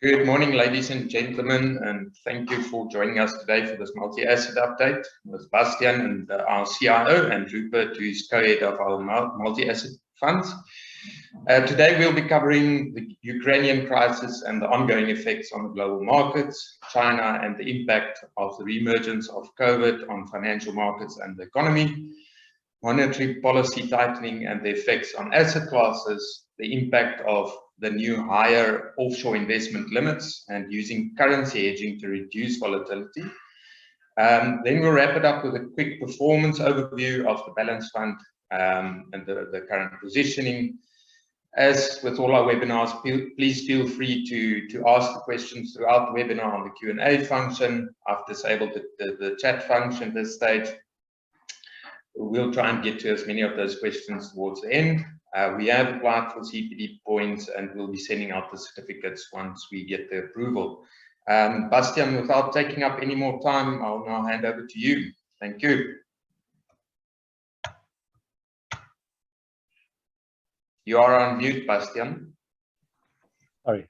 Good morning, ladies and gentlemen, and thank you for joining us today for this multi-asset update with Bastian and our CIO and Rupert, who is co-head of our multi-asset funds. Today we'll be covering the Ukrainian crisis and the ongoing effects on the global markets, China and the impact of the reemergence of COVID on financial markets and the economy, monetary policy tightening and the effects on asset classes, the impact of the new higher offshore investment limits and using currency hedging to reduce volatility. Then we'll wrap it up with a quick performance overview of the balance fund and the current positioning. As with all our webinars, please feel free to ask the questions throughout the webinar on the Q&A function. I've disabled the chat function at this stage. We'll try and get to as many of those questions towards the end. We have applied for CPD points and we'll be sending out the certificates once we get the approval. Bastian, without taking up any more time, I'll now hand over to you. Thank you. You are on mute, Bastian. Sorry.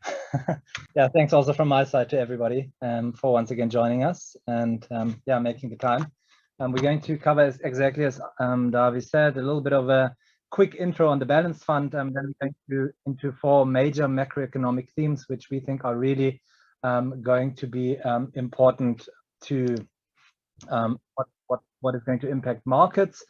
Yeah, thanks also from my side to everybody for once again joining us and yeah, making the time. We're going to cover exactly as Davi said, a little bit of a quick intro on the balance fund, and then we're going into four major macroeconomic themes, which we think are really going to be important to what is going to impact markets.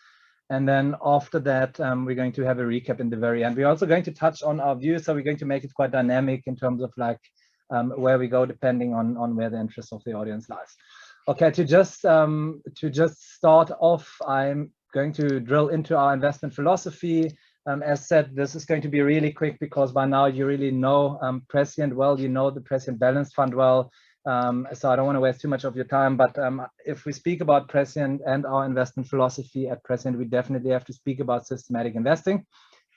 And then after that, we're going to have a recap in the very end. We're also going to touch on our views, so we're going to make it quite dynamic in terms of like where we go, depending on where the interest of the audience lies. Okay, to just start off, I'm going to drill into our investment philosophy. As said, this is going to be really quick because by now you really know Prescient well, you know the Prescient Balance Fund well. So I don't want to waste too much of your time, but if we speak about Prescient and our investment philosophy at Prescient, we definitely have to speak about systematic investing.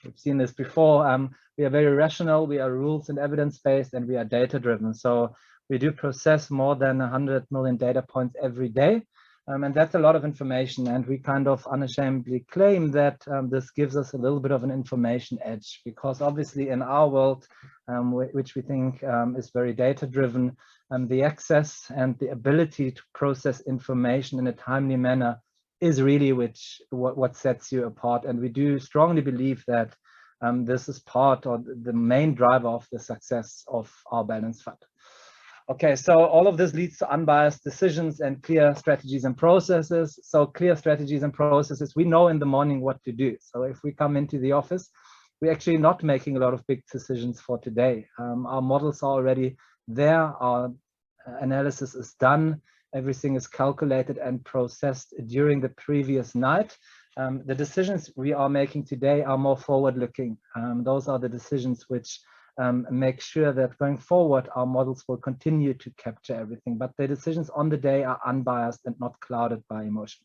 We've seen this before. We are very rational, we are rules and evidence-based, and we are data-driven. So we do process more than 100 million data points every day. And that's a lot of information, and we kind of unashamedly claim that this gives us a little bit of an information edge, because obviously in our world, which we think is very data-driven, the access and the ability to process information in a timely manner is really what sets you apart. And we do strongly believe that this is part or the main driver of the success of our balance fund. Okay, so all of this leads to unbiased decisions and clear strategies and processes. So clear strategies and processes, we know in the morning what to do. So if we come into the office, we're actually not making a lot of big decisions for today. Our models are already there, our analysis is done, everything is calculated and processed during the previous night. The decisions we are making today are more forward-looking. Those are the decisions which make sure that going forward, our models will continue to capture everything, but the decisions on the day are unbiased and not clouded by emotion.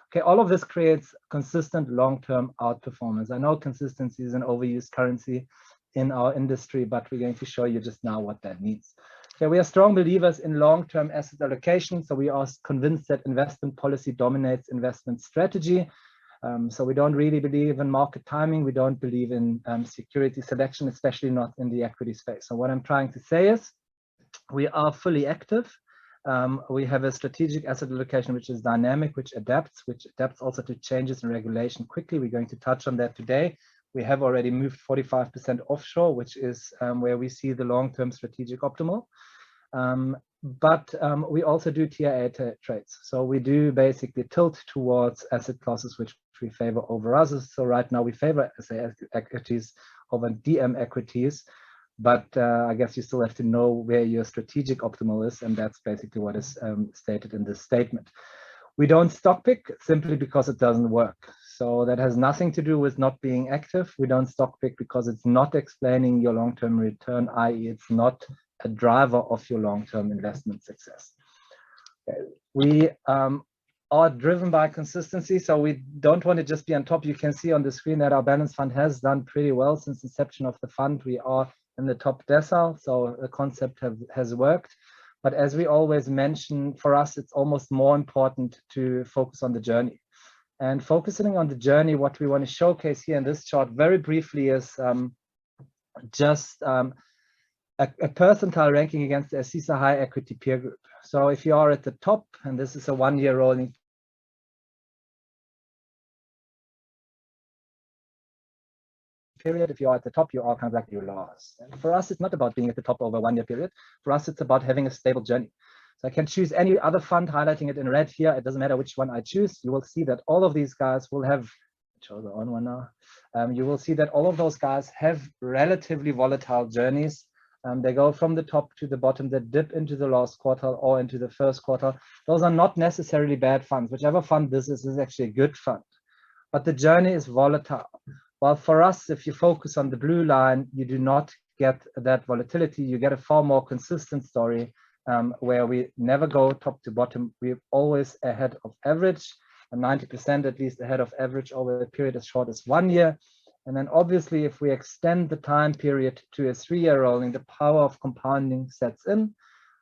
Okay, all of this creates consistent long-term outperformance. I know consistency is an overused currency in our industry, but we're going to show you just now what that means. Okay, we are strong believers in long-term asset allocation, so we are convinced that investment policy dominates investment strategy. So we don't really believe in market timing. We don't believe in security selection, especially not in the equity space. So what I'm trying to say is we are fully active. We have a strategic asset allocation which is dynamic, which adapts also to changes in regulation quickly. We're going to touch on that today. We have already moved 45% offshore, which is where we see the long-term strategic optimal. But we also do TIA trades. So we do basically tilt towards asset classes which we favor over others. So right now we favor SA equities over DM equities, but I guess you still have to know where your strategic optimal is, and that's basically what is stated in this statement. We don't stock pick simply because it doesn't work. So that has nothing to do with not being active. We don't stock pick because it's not explaining your long-term return, i.e. it's not a driver of your long-term investment success. Okay. We are driven by consistency, so we don't want to just be on top. You can see on the screen that our balance fund has done pretty well since inception of the fund. We are in the top decile, so the concept has worked. But as we always mention, for us, it's almost more important to focus on the journey. And focusing on the journey, what we want to showcase here in this chart very briefly is just a percentile ranking against the CISA high equity peer group. So if you are at the top, and this is a 1-year rolling period, if you are at the top, you are kind of like you lost. And for us, it's not about being at the top over a 1-year period. For us, it's about having a stable journey. So I can choose any other fund, highlighting it in red here. It doesn't matter which one I choose. You will see that all of these guys will have, show the on one now. You will see that all of those guys have relatively volatile journeys. They go from the top to the bottom, they dip into the last quarter or into the first quarter. Those are not necessarily bad funds. Whichever fund this is actually a good fund. But the journey is volatile. While for us, if you focus on the blue line, you do not get that volatility. You get a far more consistent story where we never go top to bottom. We're always ahead of average, and 90% at least ahead of average over a period as short as 1 year. And then obviously, if we extend the time period to a 3-year rolling, the power of compounding sets in.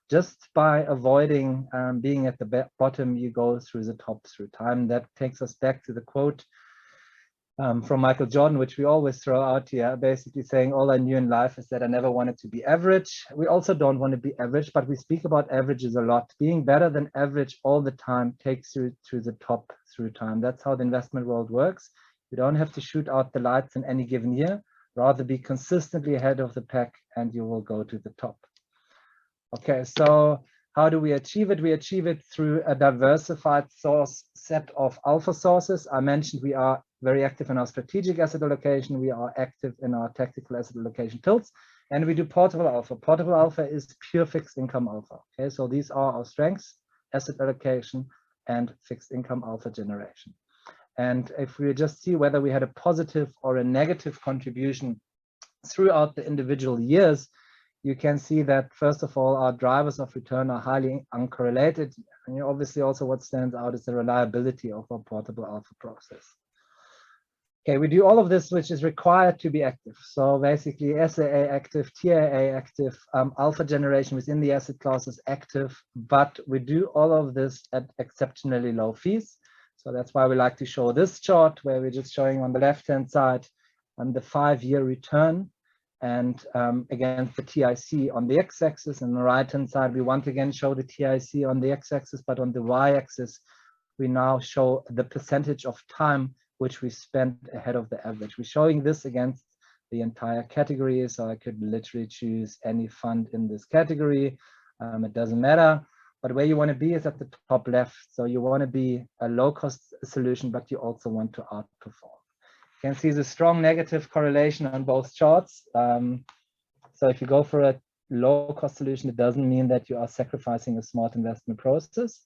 Just by avoiding being at the bottom, you go through the top through time. That takes us back to the quote from Michael Jordan, which we always throw out here, basically saying all I knew in life is that I never wanted to be average. We also don't want to be average, but we speak about averages a lot. Being better than average all the time takes you to the top through time. That's how the investment world works. You don't have to shoot out the lights in any given year, rather be consistently ahead of the pack and you will go to the top. Okay, so how do we achieve it? We achieve it through a diversified source set of alpha sources. I mentioned we are very active in our strategic asset allocation. We are active in our tactical asset allocation tilts, and we do portable alpha. Portable alpha is pure fixed income alpha. Okay, so these are our strengths: asset allocation and fixed income alpha generation. And if we just see whether we had a positive or a negative contribution throughout the individual years, you can see that, first of all, our drivers of return are highly uncorrelated. And obviously also what stands out is the reliability of our portable alpha process. Okay, we do all of this, which is required to be active. So basically SAA active, TAA active, alpha generation within the asset classes active, but we do all of this at exceptionally low fees. So that's why we like to show this chart where we're just showing on the left-hand side the 5-year return and against the TIC on the x-axis, and the right-hand side, we once again show the TIC on the x-axis, but on the y-axis, we now show the percentage of time which we spent ahead of the average. We're showing this against the entire category, so I could literally choose any fund in this category. It doesn't matter, but where you want to be is at the top left. So you want to be a low-cost solution, but you also want to outperform. You can see the strong negative correlation on both charts. So if you go for a low-cost solution, it doesn't mean that you are sacrificing a smart investment process.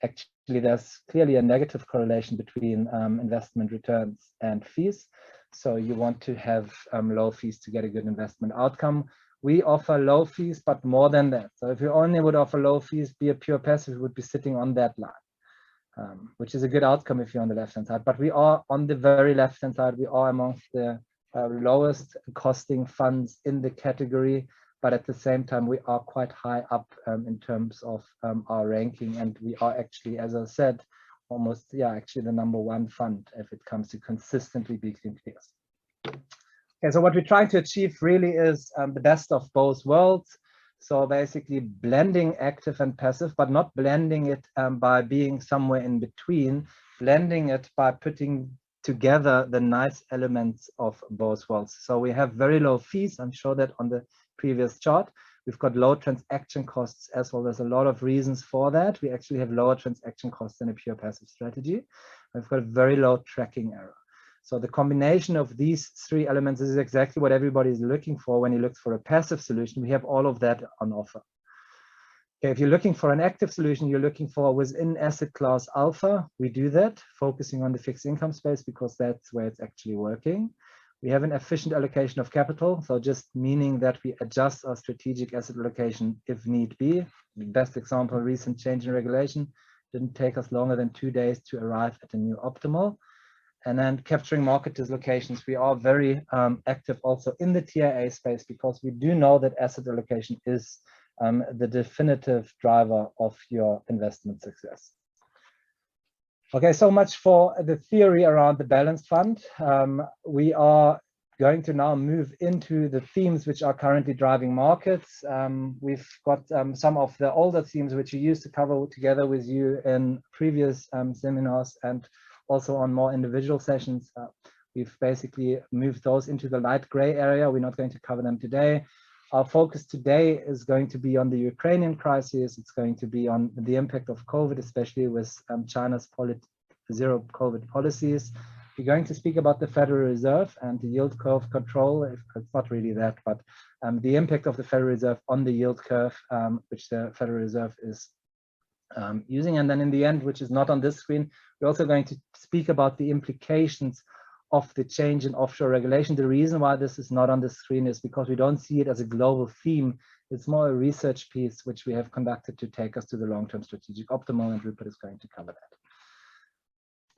Actually, there's clearly a negative correlation between investment returns and fees. So you want to have low fees to get a good investment outcome. We offer low fees, but more than that. So if you only would offer low fees, be a pure passive, would be sitting on that line, which is a good outcome if you're on the left-hand side. But we are on the very left-hand side. We are amongst the lowest costing funds in the category, but at the same time, we are quite high up in terms of our ranking. And we are actually, as I said, almost, actually the #1 fund if it comes to consistently beating peers. Okay, so what we're trying to achieve really is the best of both worlds. So basically blending active and passive, but not blending it by being somewhere in between, blending it by putting together the nice elements of both worlds. So we have very low fees. I'm sure that on the previous chart, we've got low transaction costs as well. There's a lot of reasons for that. We actually have lower transaction costs than a pure passive strategy. We've got a very low tracking error. So the combination of these 3 elements is exactly what everybody is looking for when he looks for a passive solution. We have all of that on offer. Okay, if you're looking for an active solution, you're looking for within asset class alpha. We do that, focusing on the fixed income space because that's where it's actually working. We have an efficient allocation of capital, so just meaning that we adjust our strategic asset allocation if need be. The best example, recent change in regulation, didn't take us longer than 2 days to arrive at a new optimal. And then capturing market dislocations, we are very active also in the TIA space because we do know that asset allocation is the definitive driver of your investment success. Okay, so much for the theory around the balanced fund. We are going to now move into the themes which are currently driving markets. We've got some of the older themes which we used to cover together with you in previous seminars and also on more individual sessions. We've basically moved those into the light gray area. We're not going to cover them today. Our focus today is going to be on the Ukrainian crisis. It's going to be on the impact of COVID, especially with China's zero COVID policies. We're going to speak about the Federal Reserve and the yield curve control. It's not really that, but the impact of the Federal Reserve on the yield curve, which the Federal Reserve is using. And then in the end, which is not on this screen, we're also going to speak about the implications of the change in offshore regulation. The reason why this is not on the screen is because we don't see it as a global theme. It's more a research piece which we have conducted to take us to the long-term strategic optimal, and Rupert is going to cover that.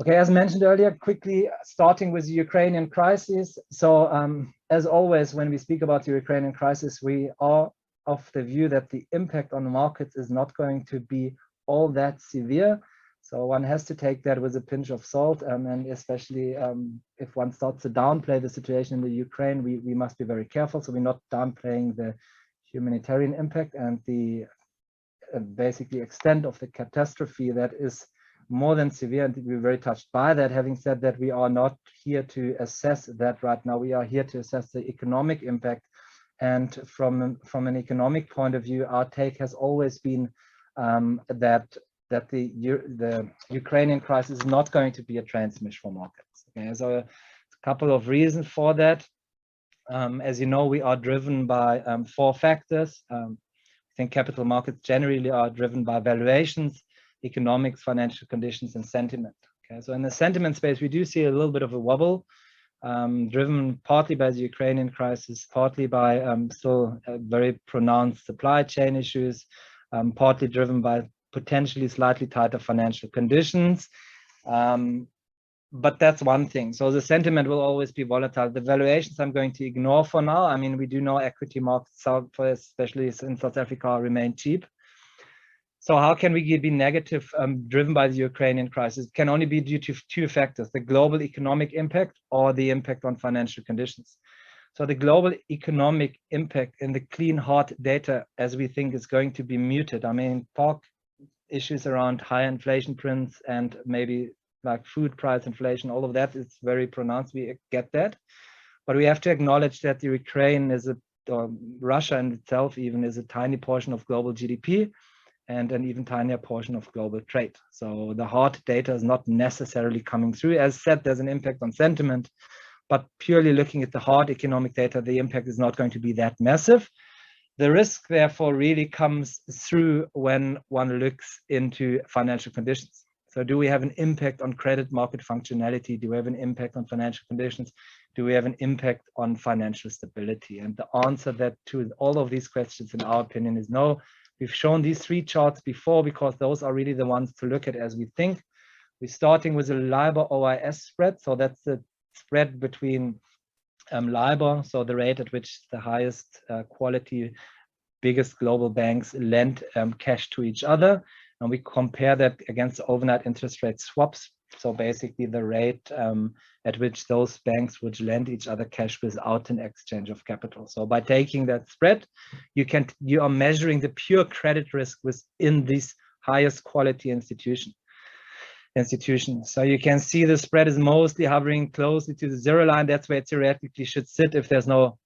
Okay, as mentioned earlier, quickly starting with the Ukrainian crisis. So as always, when we speak about the Ukrainian crisis, we are of the view that the impact on the markets is not going to be all that severe. So one has to take that with a pinch of salt, and especially if one starts to downplay the situation in the Ukraine, we must be very careful. So we're not downplaying the humanitarian impact and the basically extent of the catastrophe that is more than severe, and we're very touched by that. Having said that, we are not here to assess that right now. We are here to assess the economic impact. And from an economic point of view, our take has always been that the Ukrainian crisis is not going to be a transmission for markets. Okay, so a couple of reasons for that. As you know, we are driven by 4 factors. I think capital markets generally are driven by valuations, economics, financial conditions, and sentiment. Okay, so in the sentiment space, we do see a little bit of a wobble, driven partly by the Ukrainian crisis, partly by still very pronounced supply chain issues, partly driven by potentially slightly tighter financial conditions. But that's one thing. So the sentiment will always be volatile. The valuations I'm going to ignore for now. I mean, we do know equity markets, especially in South Africa, remain cheap. So how can we be negative driven by the Ukrainian crisis? It can only be due to 2 factors, the global economic impact or the impact on financial conditions. So the global economic impact in the clean hard data, as we think, is going to be muted. I mean, issues around high inflation prints and maybe like food price inflation, all of that is very pronounced. We get that. But we have to acknowledge that the Ukraine is or Russia in itself even is a tiny portion of global GDP and an even tinier portion of global trade. So the hard data is not necessarily coming through. As said, there's an impact on sentiment, but purely looking at the hard economic data, the impact is not going to be that massive. The risk, therefore, really comes through when one looks into financial conditions. So do we have an impact on credit market functionality? Do we have an impact on financial conditions? Do we have an impact on financial stability? And the answer to all of these questions, in our opinion, is no. We've shown these 3 charts before because those are really the ones to look at as we think. We're starting with a LIBOR OIS spread. So that's the spread between LIBOR, so the rate at which the highest quality, biggest global banks lend cash to each other. And we compare that against the overnight interest rate swaps. So basically the rate at which those banks would lend each other cash without an exchange of capital. So by taking that spread, you are measuring the pure credit risk within these highest quality institutions. So you can see the spread is mostly hovering closely to the 0 line. That's where it theoretically should sit if there's no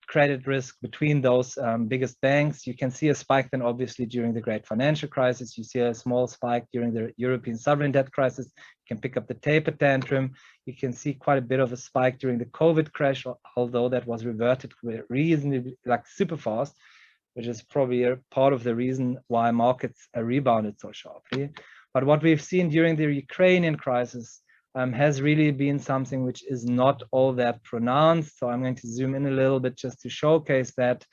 credit risk between those biggest banks. You can see a spike then obviously during the great financial crisis. You see a small spike during the European sovereign debt crisis. You can pick up the taper tantrum. You can see quite a bit of a spike during the COVID crash, although that was reverted reasonably super fast, which is probably a part of the reason why markets rebounded so sharply. But what we've seen during the Ukrainian crisis has really been something which is not all that pronounced. So I'm going to zoom in a little bit just to showcase that.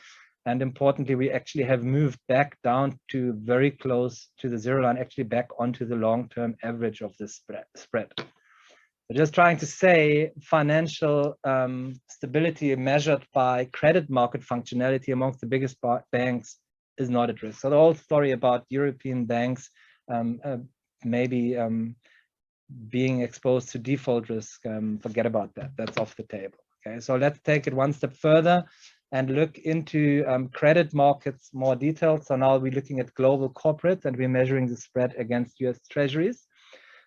And importantly, we actually have moved back down to very close to the 0 line, actually back onto the long-term average of this spread. So just trying to say financial stability measured by credit market functionality amongst the biggest banks is not at risk. So the whole story about European banks maybe being exposed to default risk, forget about that. That's off the table. Okay, so let's take it one step further and look into credit markets more detailed. So now we're looking at global corporates and we're measuring the spread against US Treasuries.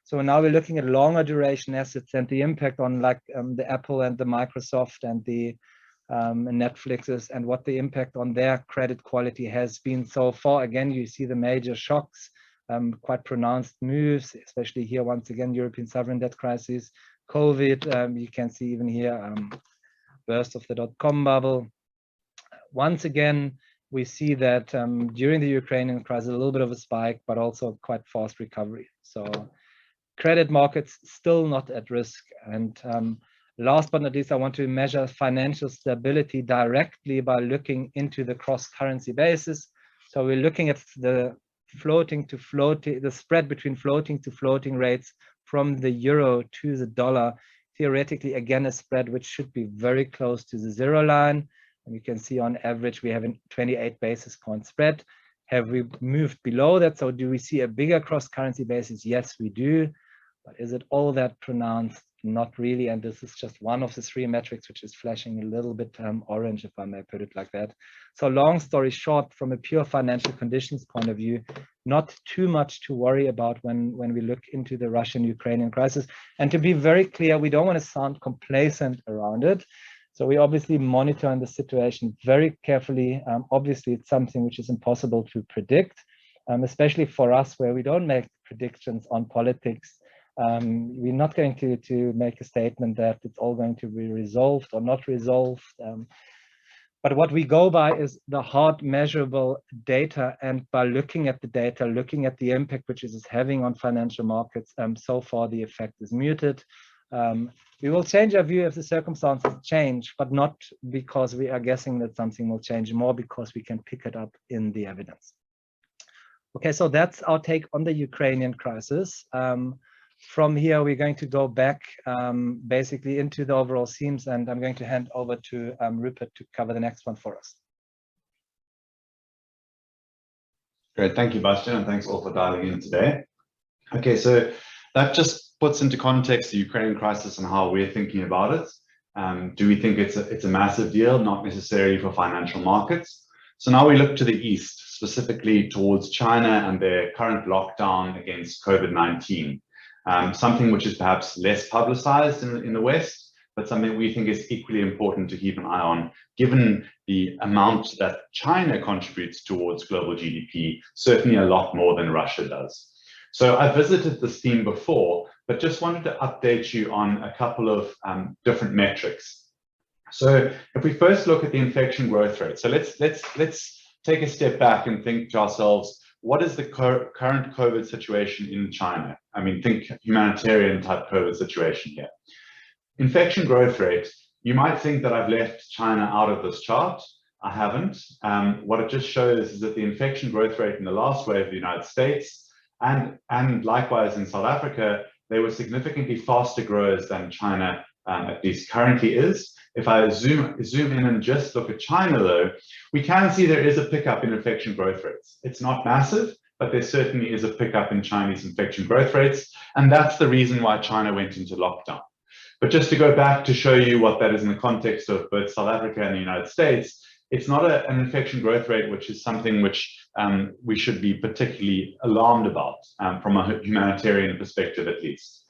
So now we're looking at longer duration assets and the impact on like the Apple and the Microsoft and the Netflixes and what the impact on their credit quality has been so far. Again, you see the major shocks, quite pronounced moves, especially here, once again, European sovereign debt crisis, COVID, you can see even here, burst of the dot-com bubble. Once again, we see that during the Ukrainian crisis, a little bit of a spike, but also quite fast recovery. So credit markets still not at risk. And last but not least, I want to measure financial stability directly by looking into the cross-currency basis. So we're looking at the the spread between floating to floating rates from the euro to the dollar. Theoretically, again, a spread which should be very close to the zero line. And you can see on average, we have a 28 basis point spread. Have we moved below that? So do we see a bigger cross-currency basis? Yes, we do. But is it all that pronounced? Not really. And this is just one of the three metrics which is flashing a little bit orange, if I may put it like that. So long story short, from a pure financial conditions point of view, not too much to worry about when we look into the Russian-Ukrainian crisis. And to be very clear, we don't want to sound complacent around it. So we obviously monitor the situation very carefully. Obviously, it's something which is impossible to predict, especially for us where we don't make predictions on politics. We're not going to make a statement that it's all going to be resolved or not resolved. But what we go by is the hard measurable data, and by looking at the data, looking at the impact which it is having on financial markets, so far the effect is muted. We will change our view if the circumstances change, but not because we are guessing that something will change, more because we can pick it up in the evidence. Okay, so that's our take on the Ukrainian crisis. From here, we're going to go back basically into the overall themes, and I'm going to hand over to Rupert to cover the next one for us. Great, thank you, Bastian, and thanks all for dialing in today. Okay, so that just puts into context the Ukrainian crisis and how we're thinking about it. Do we think it's a massive deal? Not necessarily for financial markets. So now we look to the east, specifically towards China and their current lockdown against COVID-19. Something which is perhaps less publicized in the West, but something we think is equally important to keep an eye on, given the amount that China contributes towards global GDP, certainly a lot more than Russia does. So I visited this theme before, but just wanted to update you on a couple of different metrics. So if we first look at the infection growth rate, so let's take a step back and think to ourselves, what is the current COVID situation in China? I mean, think humanitarian type COVID situation here. Infection growth rate, you might think that I've left China out of this chart. I haven't. What it just shows is that the infection growth rate in the last wave of the United States and likewise in South Africa, they were significantly faster growers than China at least currently is. If I zoom in and just look at China though, we can see there is a pickup in infection growth rates. It's not massive, but there certainly is a pickup in Chinese infection growth rates. And that's the reason why China went into lockdown. But just to go back to show you what that is in the context of both South Africa and the United States, it's not an infection growth rate, which is something which we should be particularly alarmed about from a humanitarian perspective, at least.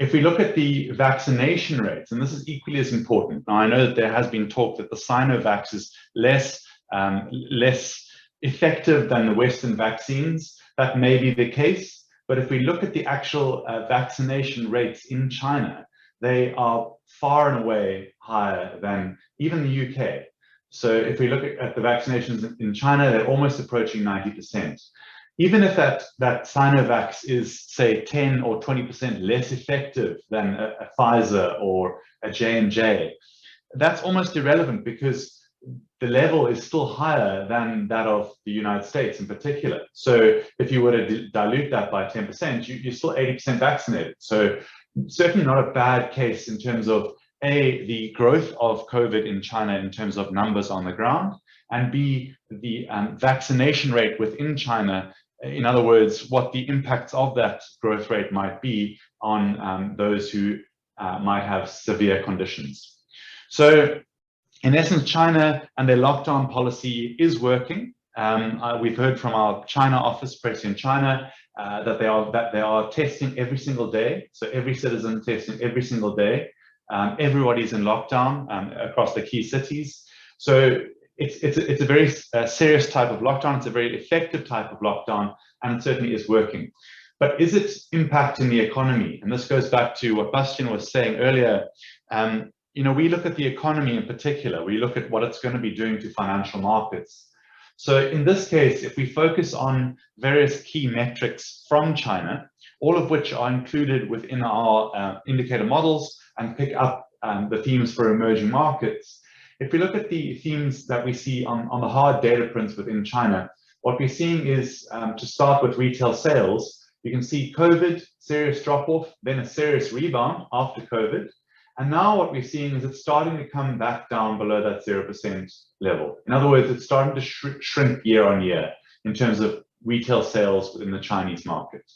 If we look at the vaccination rates, and this is equally as important. Now, I know that there has been talk that the Sinovac is less effective than the Western vaccines. That may be the case, but if we look at the actual vaccination rates in China, they are far and away higher than even the UK. So if we look at the vaccinations in China, they're almost approaching 90%. Even if that Sinovac is, say, 10 or 20% less effective than a Pfizer or a J&J, that's almost irrelevant because the level is still higher than that of the United States in particular. So if you were to dilute that by 10%, you're still 80% vaccinated. So certainly not a bad case in terms of A, the growth of COVID in China in terms of numbers on the ground, and B, the vaccination rate within China. In other words, what the impacts of that growth rate might be on those who might have severe conditions. So in essence, China and their lockdown policy is working. We've heard from our China office, Prescient China, that they are testing every single day. So every citizen testing every single day. Everybody's in lockdown across the key cities. So it's a very serious type of lockdown. It's a very effective type of lockdown, and it certainly is working. But is it impacting the economy? And this goes back to what Bastian was saying earlier. You know, we look at the economy in particular. We look at what it's going to be doing to financial markets. So in this case, if we focus on various key metrics from China, all of which are included within our indicator models, and pick up the themes for emerging markets, if we look at the themes that we see on the hard data prints within China, what we're seeing is, to start with retail sales, you can see COVID, serious drop-off, then a serious rebound after COVID. And now what we're seeing is it's starting to come back down below that 0% level. In other words, it's starting to shrink year on year in terms of retail sales within the Chinese market.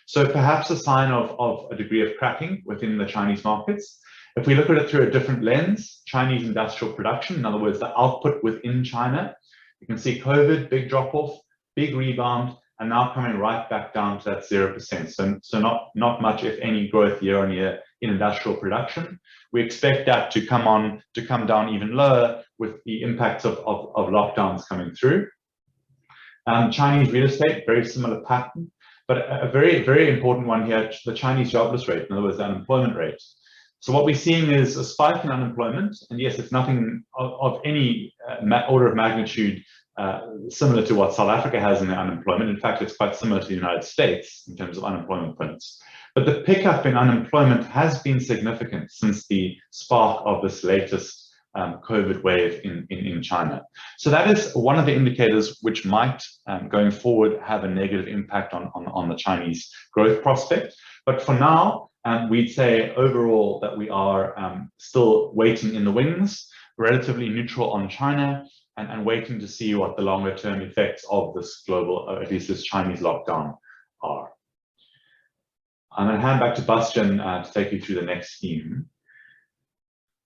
So perhaps a sign of a degree of cracking within the Chinese markets. If we look at it through a different lens, Chinese industrial production, in other words, the output within China, you can see COVID, big drop-off, big rebound, and now coming right back down to that 0%. So not much, if any, growth year on year in industrial production. We expect that to come down even lower with the impacts of lockdowns coming through. Chinese real estate, very similar pattern, but a very, very important one here, the Chinese jobless rate, in other words, the unemployment rate. So what we're seeing is a spike in unemployment, and yes, it's nothing of any order of magnitude similar to what South Africa has in their unemployment. In fact, it's quite similar to the United States in terms of unemployment prints. But the pickup in unemployment has been significant since the spark of this latest COVID wave in China. So that is one of the indicators which might, going forward, have a negative impact on the Chinese growth prospect. But for now, we'd say overall that we are still waiting in the wings, relatively neutral on China, and waiting to see what the longer term effects of this global, or at least this Chinese lockdown are. I'm going to hand back to Bastian to take you through the next theme.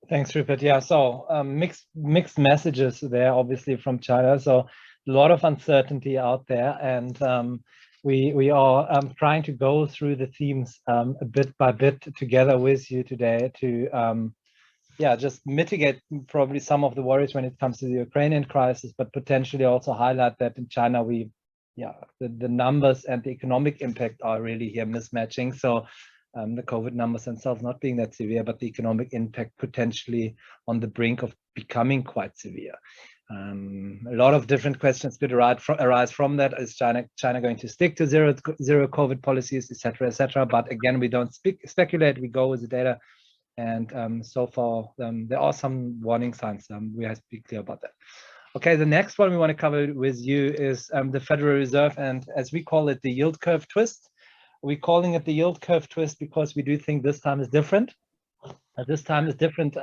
Thanks, Rupert. Yeah, so mixed messages there, obviously, from China. So a lot of uncertainty out there, and we are trying to go through the themes a bit by bit together with you today to just mitigate probably some of the worries when it comes to the Ukrainian crisis, but potentially also highlight that in China the numbers and the economic impact are really here mismatching. So the COVID numbers themselves not being that severe, but the economic impact potentially on the brink of becoming quite severe. A lot of different questions could arise from that. Is China going to stick to zero COVID policies, etc., etc.? But again, we don't speculate. We go with the data, and so far there are some warning signs. We have to be clear about that. Okay, the next one we want to cover with you is the Federal Reserve, and as we call it, the yield curve twist. We're calling it the yield curve twist because we do think this time is different. This time is different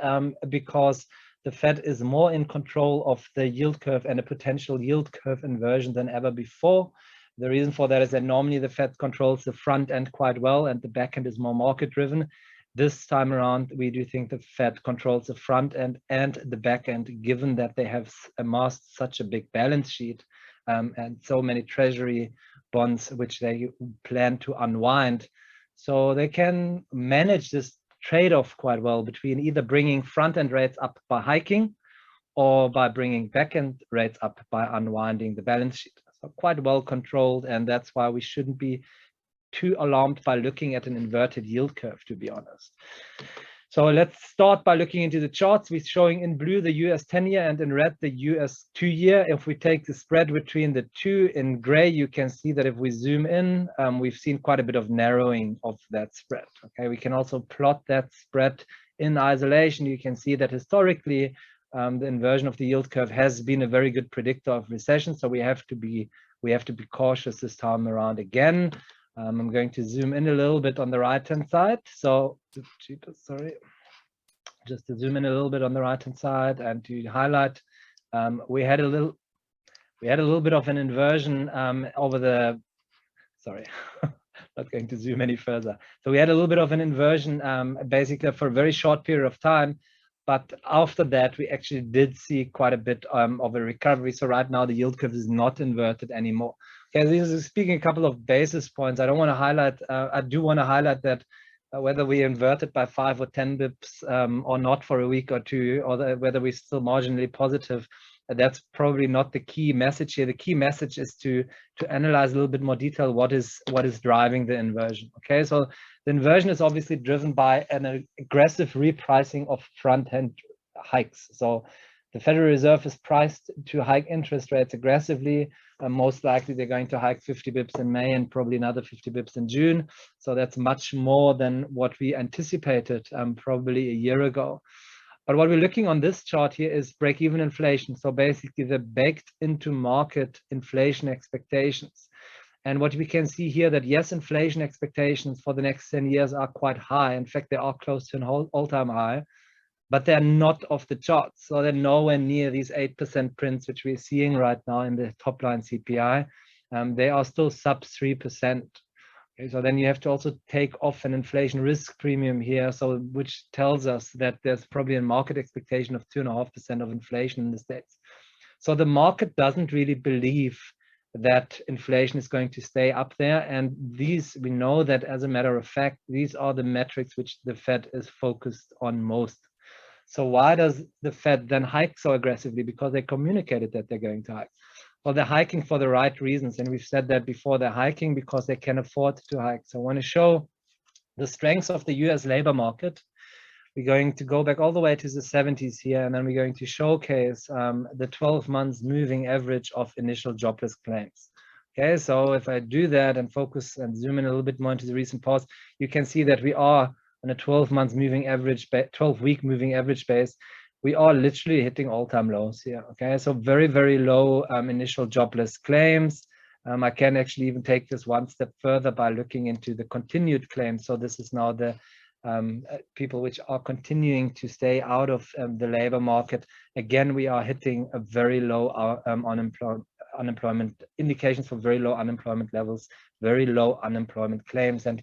because the Fed is more in control of the yield curve and a potential yield curve inversion than ever before. The reason for that is that normally the Fed controls the front end quite well and the back end is more market driven. This time around, we do think the Fed controls the front end and the back end, given that they have amassed such a big balance sheet and so many treasury bonds which they plan to unwind. So they can manage this trade-off quite well between either bringing front-end rates up by hiking or by bringing back-end rates up by unwinding the balance sheet. So quite well controlled, and that's why we shouldn't be too alarmed by looking at an inverted yield curve, to be honest. So let's start by looking into the charts. We're showing in blue the US 10-year and in red the US 2-year. If we take the spread between the two in gray, you can see that if we zoom in, we've seen quite a bit of narrowing of that spread. Okay, we can also plot that spread in isolation. You can see that historically the inversion of the yield curve has been a very good predictor of recession. So we have to be cautious this time around again. I'm going to zoom in a little bit on the right-hand side. So, just to zoom in a little bit on the right-hand side and to highlight, we had a little bit of an inversion over the, not going to zoom any further. So we had a little bit of an inversion, basically for a very short period of time. But after that, we actually did see quite a bit of a recovery. So right now, the yield curve is not inverted anymore. Okay, this is speaking a couple of basis points. I don't want to highlight, I do want to highlight that whether we inverted by 5 or 10 bips or not for a week or two, or whether we're still marginally positive, that's probably not the key message here. The key message is to analyze a little bit more detail what is driving the inversion. Okay, so the inversion is obviously driven by an aggressive repricing of front-end hikes. So the Federal Reserve is priced to hike interest rates aggressively. Most likely they're going to hike 50 bips in May and probably another 50 bips in June. So that's much more than what we anticipated probably a year ago. But what we're looking on this chart here is break-even inflation. So basically the baked into market inflation expectations. And what we can see here that yes, inflation expectations for the next 10 years are quite high. In fact, they are close to an all-time high, but they're not off the charts. So they're nowhere near these 8% prints, which we're seeing right now in the top line CPI. They are still sub 3%. Okay, so then you have to also take off an inflation risk premium here, so which tells us that there's probably a market expectation of 2.5% of inflation in the States. So the market doesn't really believe that inflation is going to stay up there. And these, we know that as a matter of fact, these are the metrics which the Fed is focused on most. So why does the Fed then hike so aggressively? Because they communicated that they're going to hike. Well, they're hiking for the right reasons. And we've said that before, they're hiking because they can afford to hike. So I want to show the strengths of the US labor market. We're going to go back all the way to the 70s here, and then we're going to showcase the 12 months moving average of initial jobless claims. Okay, so if I do that and focus and zoom in a little bit more into the recent past, you can see that we are on a 12-month moving average, 12-week moving average base. We are literally hitting all-time lows here. Okay, so very, very low initial jobless claims. I can actually even take this one step further by looking into the continued claims. So this is now the people which are continuing to stay out of the labor market. Again, we are hitting a very low unemployment indications for very low unemployment levels, very low unemployment claims. And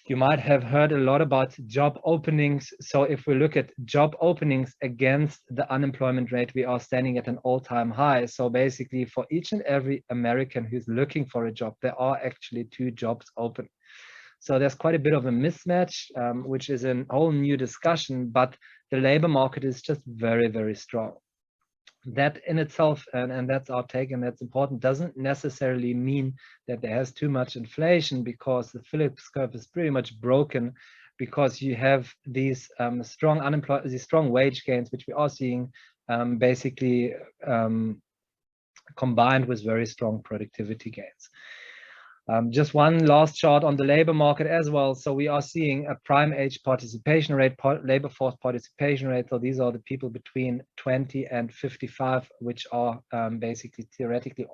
you might have heard a lot about job openings. So if we look at job openings against the unemployment rate, we are standing at an all-time high. So basically for each and every American who's looking for a job, there are actually 2 jobs open. So there's quite a bit of a mismatch, which is a whole new discussion, but the labor market is just very, very strong. That in itself, and that's our take, and that's important, doesn't necessarily mean that there has too much inflation, because the Phillips curve is pretty much broken, because you have these strong wage gains, which we are seeing basically combined with very strong productivity gains. Just one last chart on the labor market as well. So we are seeing a prime age participation rate, labor force participation rate. So these are the people between 20 and 55, which are basically theoretically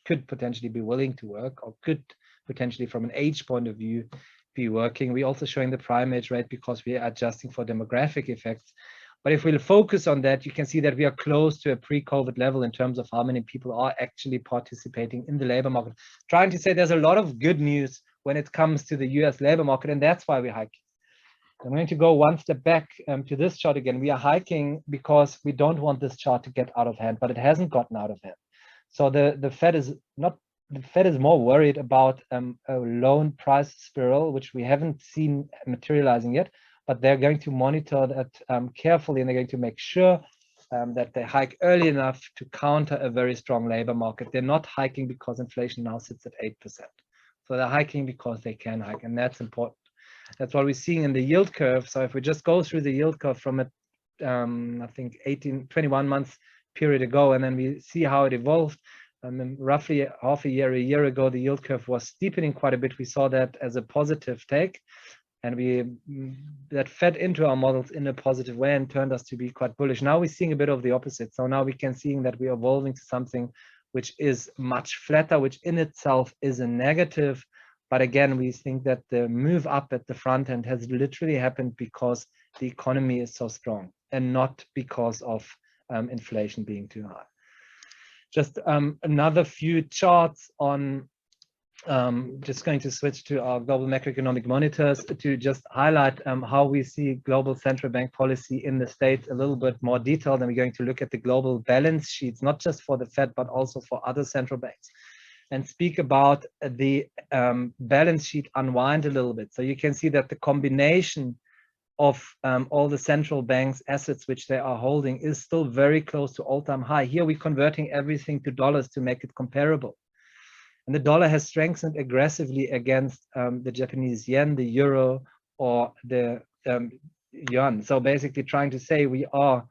could potentially be willing to work, or could potentially from an age point of view be working. We're also showing the prime age rate because we are adjusting for demographic effects. But if we focus on that, you can see that we are close to a pre-COVID level in terms of how many people are actually participating in the labor market. Trying to say there's a lot of good news when it comes to the US labor market, and that's why we're hiking. I'm going to go one step back to this chart again. We are hiking because we don't want this chart to get out of hand, but it hasn't gotten out of hand. So the Fed is more worried about a loan price spiral, which we haven't seen materializing yet. But they're going to monitor that carefully, and they're going to make sure that they hike early enough to counter a very strong labor market. They're not hiking because inflation now sits at 8%. So they're hiking because they can hike, and that's important. That's what we're seeing in the yield curve. So if we just go through the yield curve from a, I think 21 months period ago, and then we see how it evolved. Roughly half a year ago, the yield curve was steepening quite a bit. We saw that as a positive take. And that fed into our models in a positive way and turned us to be quite bullish. Now we're seeing a bit of the opposite. So now we can see that we're evolving to something which is much flatter, which in itself is a negative. But again, we think that the move up at the front end has literally happened because the economy is so strong, and not because of inflation being too high. Just another few charts on Just going to switch to our global macroeconomic monitors to just highlight how we see global central bank policy in the States a little bit more detailed. And we're going to look at the global balance sheets, not just for the Fed, but also for other central banks, and speak about the balance sheet unwind a little bit. So you can see that the combination of all the central banks' assets which they are holding is still very close to all-time high. Here we're converting everything to dollars to make it comparable. And the dollar has strengthened aggressively against the Japanese yen, the euro, or the yuan. So basically trying to say we are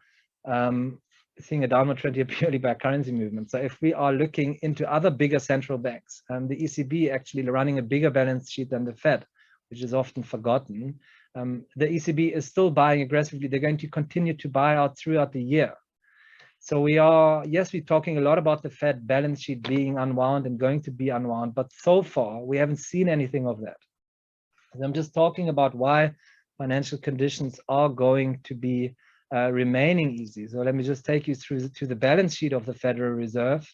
seeing a downward trend here purely by currency movement. So if we are looking into other bigger central banks, the ECB actually running a bigger balance sheet than the Fed, which is often forgotten, the ECB is still buying aggressively. They're going to continue to buy out throughout the year. So we are, yes, we're talking a lot about the Fed balance sheet being unwound and going to be unwound, but so far we haven't seen anything of that. And I'm just talking about why financial conditions are going to be remaining easy. So let me just take you through to the balance sheet of the Federal Reserve.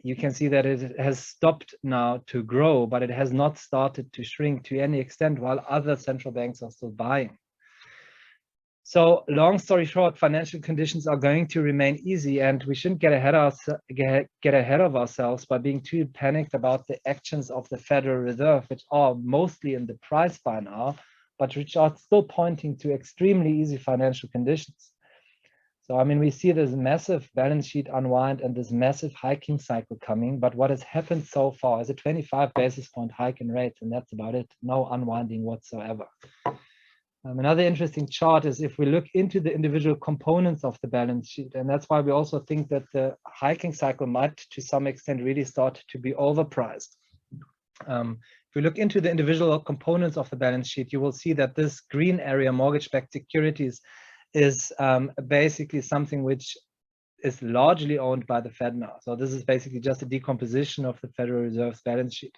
You can see that it has stopped now to grow, but it has not started to shrink to any extent, while other central banks are still buying. So long story short, financial conditions are going to remain easy, and we shouldn't get ahead of ourselves by being too panicked about the actions of the Federal Reserve, which are mostly in the price by now, but which are still pointing to extremely easy financial conditions. So, I mean, we see this massive balance sheet unwind and this massive hiking cycle coming, but what has happened so far is a 25 basis point hike in rates, and that's about it. No unwinding whatsoever. Another interesting chart is if we look into the individual components of the balance sheet, and that's why we also think that the hiking cycle might, to some extent, really start to be overpriced. If we look into the individual components of the balance sheet, you will see that this green area, mortgage-backed securities, is basically something which is largely owned by the Fed now. So this is basically just a decomposition of the Federal Reserve's balance sheet.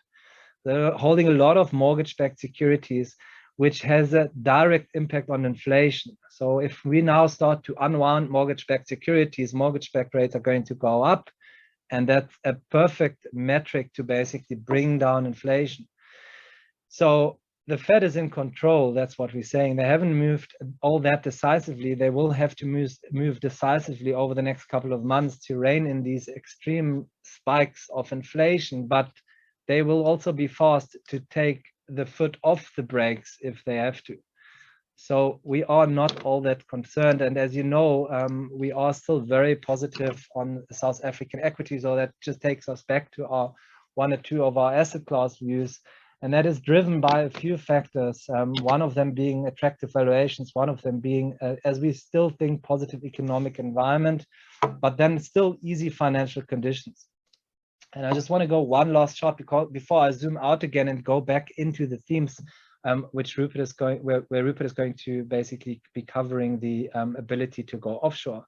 They're holding a lot of mortgage-backed securities, which has a direct impact on inflation. So if we now start to unwind mortgage-backed securities, mortgage-backed rates are going to go up, and that's a perfect metric to basically bring down inflation. So the Fed is in control, that's what we're saying. They haven't moved all that decisively. They will have to move decisively over the next couple of months to rein in these extreme spikes of inflation, but they will also be fast to take the foot off the brakes if they have to. So we are not all that concerned. And as you know, we are still very positive on South African equities, so that just takes us back to our one or two of our asset class views. And that is driven by a few factors, one of them being attractive valuations, one of them being, as we still think, positive economic environment, but then still easy financial conditions. And I just want to go one last shot before I zoom out again and go back into the themes which Rupert is going, where Rupert is going to basically be covering the ability to go offshore.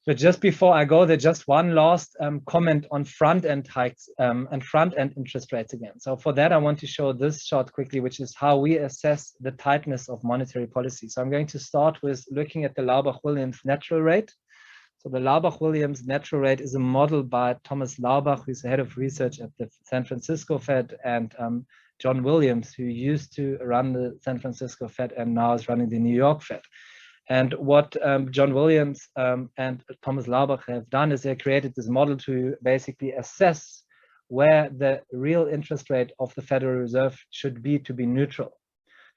But just before I go there, just one last comment on front-end hikes and front-end interest rates again. So for that, I want to show this chart quickly, which is how we assess the tightness of monetary policy. So I'm going to start with looking at the Laubach-Williams natural rate. So the Laubach-Williams natural rate is a model by Thomas Laubach, who's the head of research at the San Francisco Fed, and John Williams, who used to run the San Francisco Fed and now is running the New York Fed. And what John Williams and Thomas Laubach have done is they created this model to basically assess where the real interest rate of the Federal Reserve should be to be neutral.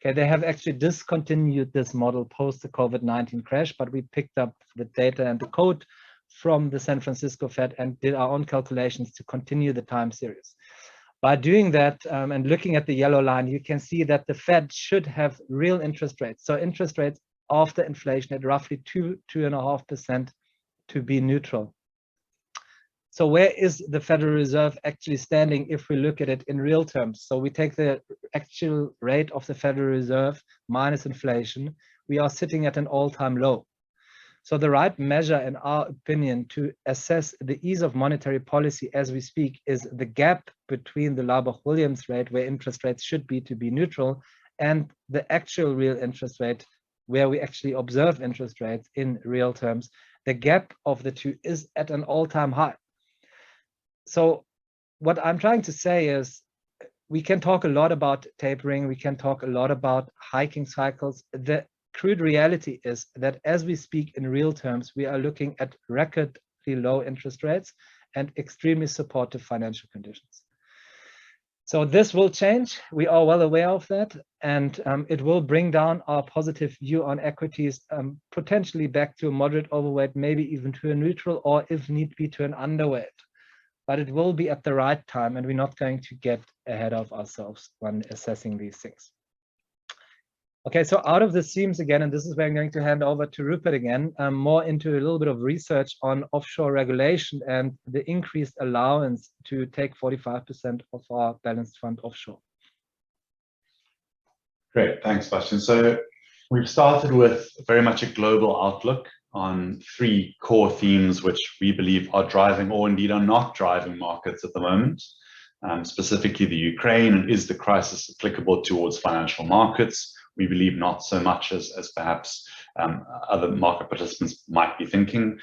Okay, they have actually discontinued this model post the COVID-19 crash, but we picked up the data and the code from the San Francisco Fed and did our own calculations to continue the time series. By doing that and looking at the yellow line, you can see that the Fed should have real interest rates. So interest rates after inflation at roughly 2.5% to be neutral. So where is the Federal Reserve actually standing if we look at it in real terms? So we take the actual rate of the Federal Reserve minus inflation, we are sitting at an all-time low. So the right measure, in our opinion, to assess the ease of monetary policy as we speak is the gap between the Laubach-Williams rate, where interest rates should be to be neutral, and the actual real interest rate, where we actually observe interest rates in real terms. The gap of the two is at an all-time high. So what I'm trying to say is we can talk a lot about tapering, we can talk a lot about hiking cycles. The crude reality is that as we speak in real terms, we are looking at recordly low interest rates and extremely supportive financial conditions. So this will change. We are well aware of that, and it will bring down our positive view on equities, potentially back to a moderate overweight, maybe even to a neutral, or if need be to an underweight. But it will be at the right time, and we're not going to get ahead of ourselves when assessing these things. Okay, so out of the themes again, and this is where I'm going to hand over to Rupert again, more into a little bit of research on offshore regulation and the increased allowance to take 45% of our balanced fund offshore. Great, thanks, Bastian. So we've started with very much a global outlook on 3 core themes, which we believe are driving or indeed are not driving markets at the moment. Specifically the Ukraine, and is the crisis applicable towards financial markets? We believe not so much as perhaps other market participants might be thinking.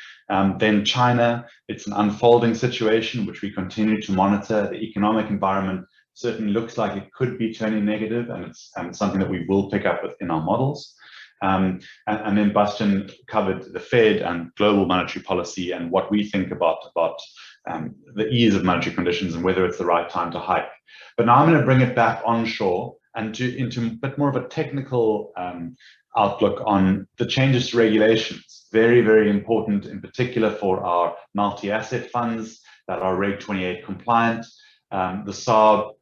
Then China, it's an unfolding situation which we continue to monitor. The economic environment certainly looks like it could be turning negative, and it's something that we will pick up within our models. And then Bastian covered the Fed and global monetary policy and what we think about the ease of monetary conditions and whether it's the right time to hike. But now I'm going to bring it back onshore and into a bit more of a technical outlook on the changes to regulations. Very, very important, in particular for our multi-asset funds that are Reg 28 compliant. The SARB,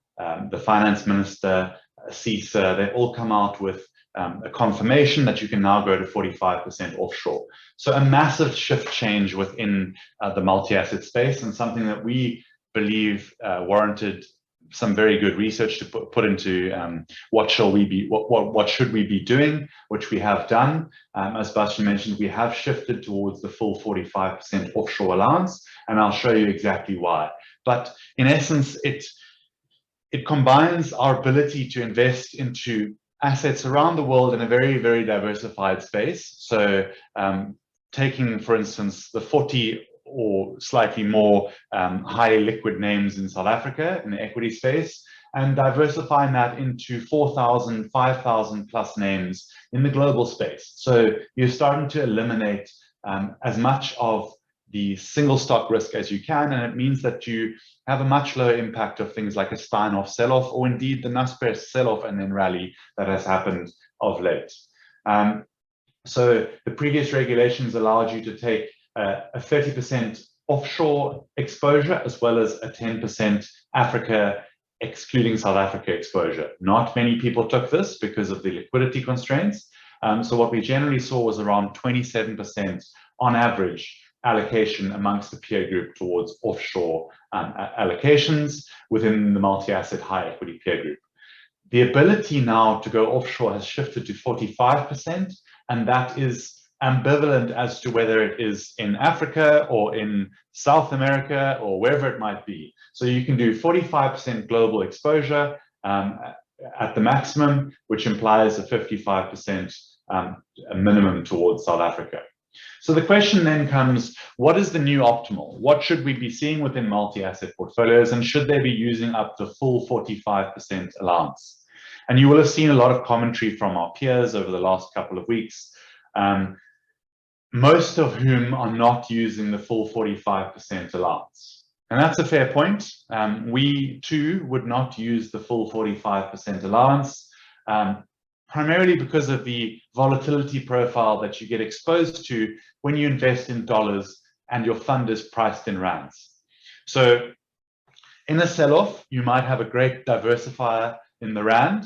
the Finance Minister, CISA, they've all come out with a confirmation that you can now go to 45% offshore. So a massive shift change within the multi-asset space, and something that we believe warranted some very good research to put into what should we be doing, which we have done. As Bastian mentioned, we have shifted towards the full 45% offshore allowance, and I'll show you exactly why. But in essence, it combines our ability to invest into assets around the world in a very, very diversified space. So taking, for instance, the 40 or slightly more highly liquid names in South Africa in the equity space, and diversifying that into 4,000, 5,000 plus names in the global space. So you're starting to eliminate as much of the single stock risk as you can, and it means that you have a much lower impact of things like a Steinhoff sell-off, or indeed the Naspers sell-off and then rally that has happened of late. So the previous regulations allowed you to take a 30% offshore exposure as well as a 10% Africa, excluding South Africa exposure. Not many people took this because of the liquidity constraints. So what we generally saw was around 27% on average allocation amongst the peer group towards offshore allocations within the multi-asset high equity peer group. The ability now to go offshore has shifted to 45%, and that is ambivalent as to whether it is in Africa or in South America or wherever it might be. So you can do 45% global exposure at the maximum, which implies a 55% minimum towards South Africa. So the question then comes, what is the new optimal? What should we be seeing within multi-asset portfolios, and should they be using up the full 45% allowance? And you will have seen a lot of commentary from our peers over the last couple of weeks, most of whom are not using the full 45% allowance. And that's a fair point. We too would not use the full 45% allowance, primarily because of the volatility profile that you get exposed to when you invest in dollars and your fund is priced in rands. So in a sell-off, you might have a great diversifier in the rand.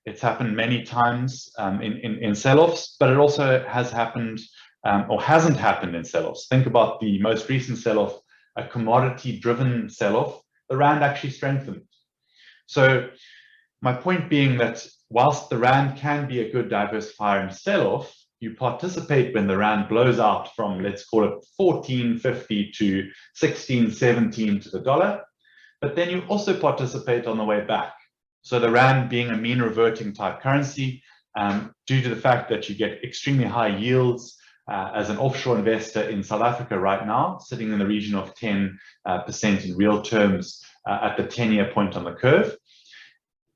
It's happened many times in sell-offs, but it also has happened or hasn't happened in sell-offs. Think about the most recent sell-off, a commodity-driven sell-off. The rand actually strengthened. So my point being that whilst the rand can be a good diversifier in sell-off, you participate when the rand blows out from, let's call it 14.50 to 16.17 to the dollar, but then you also participate on the way back. So the rand being a mean reverting type currency, due to the fact that you get extremely high yields as an offshore investor in South Africa right now, sitting in the region of 10% in real terms at the 10-year point on the curve.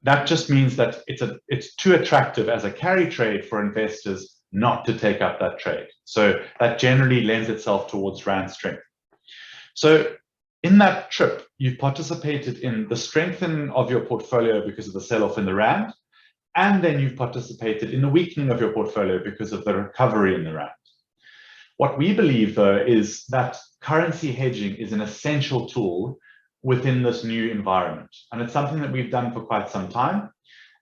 That just means that it's too attractive as a carry trade for investors not to take up that trade. So that generally lends itself towards rand strength. So in that trip, you've participated in the strengthening of your portfolio because of the sell-off in the rand, and then you've participated in the weakening of your portfolio because of the recovery in the rand. What we believe, though, is that currency hedging is an essential tool within this new environment. And it's something that we've done for quite some time.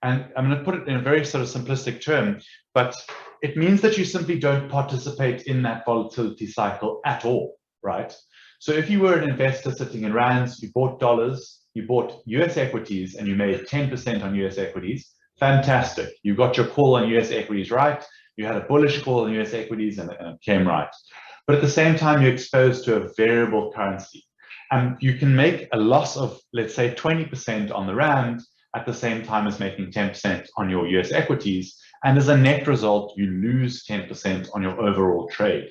And I'm going to put it in a very sort of simplistic term, but it means that you simply don't participate in that volatility cycle at all, right? So if you were an investor sitting in rands, you bought dollars, you bought US equities, and you made 10% on US equities, fantastic. You got your call on US equities right. You had a bullish call on US equities and it came right. But at the same time, you're exposed to a variable currency. And you can make a loss of, let's say, 20% on the rand at the same time as making 10% on your US equities. And as a net result, you lose 10% on your overall trade.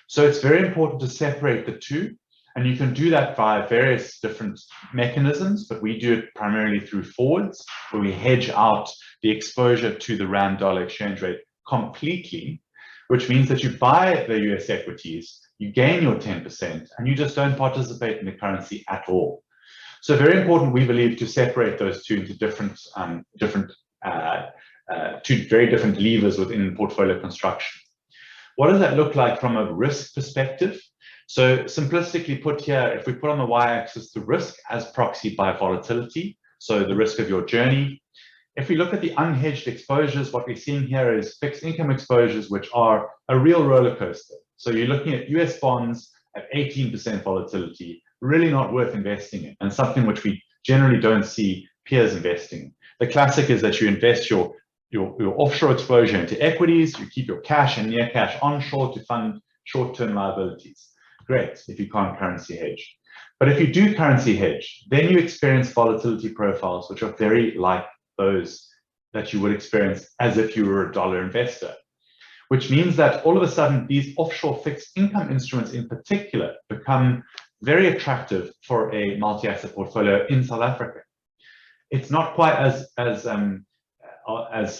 So it's very important to separate the two. And you can do that via various different mechanisms, but we do it primarily through forwards, where we hedge out the exposure to the rand-dollar exchange rate completely, which means that you buy the US equities, you gain your 10%, and you just don't participate in the currency at all. So very important, we believe, to separate those two into two very different levers within portfolio construction. What does that look like from a risk perspective? So simplistically put here, if we put on the y-axis the risk as proxied by volatility, so the risk of your journey. If we look at the unhedged exposures, what we're seeing here is fixed income exposures, which are a real roller coaster. So you're looking at US bonds at 18% volatility, really not worth investing in, and something which we generally don't see peers investing in. The classic is that you invest your offshore exposure into equities, you keep your cash and near cash onshore to fund short-term liabilities. Great if you can't currency hedge. But if you do currency hedge, then you experience volatility profiles which are very like those that you would experience as if you were a dollar investor, which means that all of a sudden these offshore fixed income instruments in particular become very attractive for a multi-asset portfolio in South Africa. It's not quite as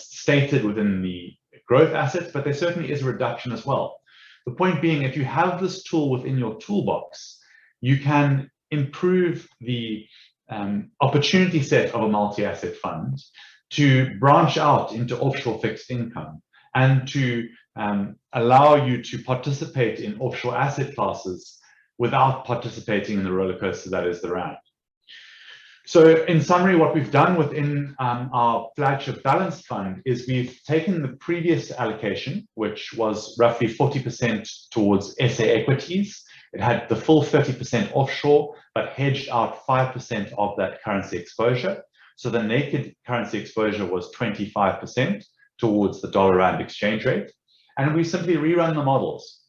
stated within the growth assets, but there certainly is a reduction as well. The point being, if you have this tool within your toolbox, you can improve the opportunity set of a multi-asset fund to branch out into offshore fixed income and to allow you to participate in offshore asset classes without participating in the roller coaster that is the rand. So in summary, what we've done within our flagship balanced fund is we've taken the previous allocation, which was roughly 40% towards SA equities. It had the full 30% offshore, but hedged out 5% of that currency exposure. So the naked currency exposure was 25% towards the dollar-rand exchange rate. And we simply rerun the models.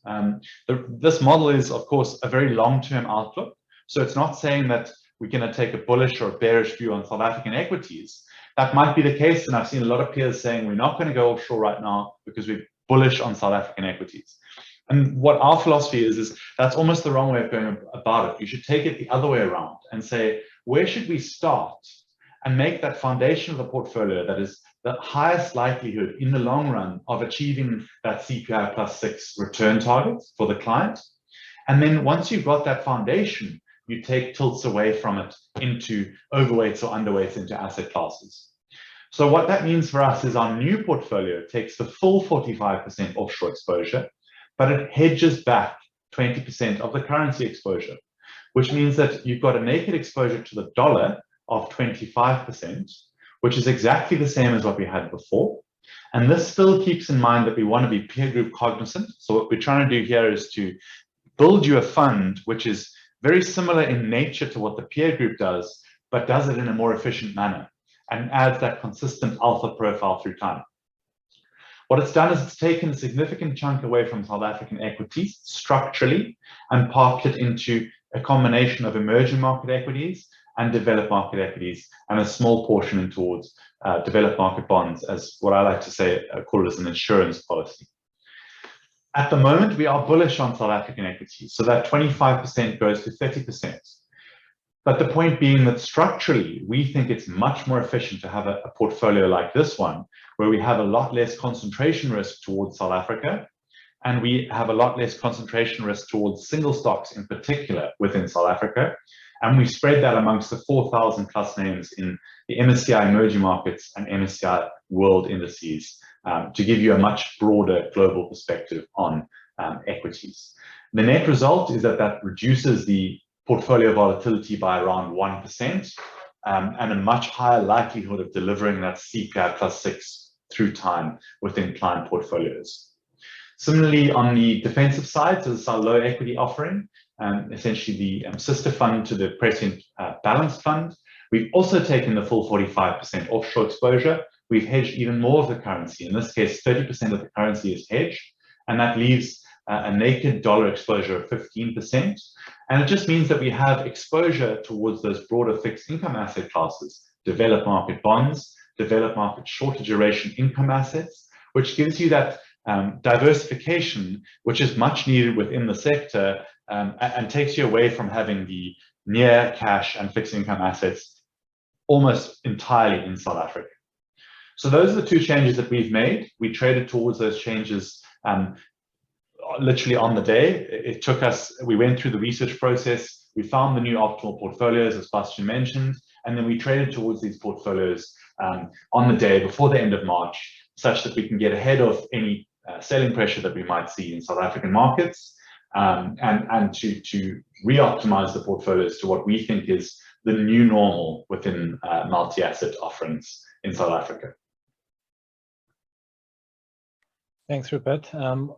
This model is, of course, a very long-term outlook. So it's not saying that we're going to take a bullish or a bearish view on South African equities. That might be the case, and I've seen a lot of peers saying we're not going to go offshore right now because we're bullish on South African equities. And what our philosophy is that's almost the wrong way of going about it. You should take it the other way around and say, where should we start and make that foundation of the portfolio that is the highest likelihood in the long run of achieving that CPI +6 return target for the client. And then once you've got that foundation, you take tilts away from it into overweights or underweights into asset classes. So what that means for us is our new portfolio takes the full 45% offshore exposure, but it hedges back 20% of the currency exposure, which means that you've got a naked exposure to the dollar of 25%, which is exactly the same as what we had before. And this still keeps in mind that we want to be peer group cognizant. So what we're trying to do here is to build you a fund which is very similar in nature to what the peer group does, but does it in a more efficient manner and adds that consistent alpha profile through time. What it's done is it's taken a significant chunk away from South African equities structurally and parked it into a combination of emerging market equities and developed market equities, and a small portion in towards developed market bonds, as what I like to say, call it as an insurance policy. At the moment, we are bullish on South African equities, so that 25% goes to 30%. But the point being that structurally, we think it's much more efficient to have a portfolio like this one, where we have a lot less concentration risk towards South Africa, and we have a lot less concentration risk towards single stocks in particular within South Africa. And we spread that amongst the 4,000 plus names in the MSCI emerging markets and MSCI world indices to give you a much broader global perspective on equities. The net result is that that reduces the portfolio volatility by around 1% and a much higher likelihood of delivering that CPI plus 6 through time within client portfolios. Similarly, on the defensive side, so this is our low equity offering, essentially the sister fund to the Prescient Balanced Fund. We've also taken the full 45% offshore exposure. We've hedged even more of the currency. In this case, 30% of the currency is hedged, and that leaves a naked dollar exposure of 15%. And it just means that we have exposure towards those broader fixed income asset classes, developed market bonds, developed market shorter duration income assets, which gives you that diversification, which is much needed within the sector and takes you away from having the near cash and fixed income assets almost entirely in South Africa. So those are the two changes that we've made. We traded towards those changes literally on the day. It took us, we went through the research process, we found the new optimal portfolios, as Bastian mentioned, and then we traded towards these portfolios on the day before the end of March, such that we can get ahead of any selling pressure that we might see in South African markets, and to re-optimize the portfolios to what we think is the new normal within multi-asset offerings in South Africa. Thanks, Rupert.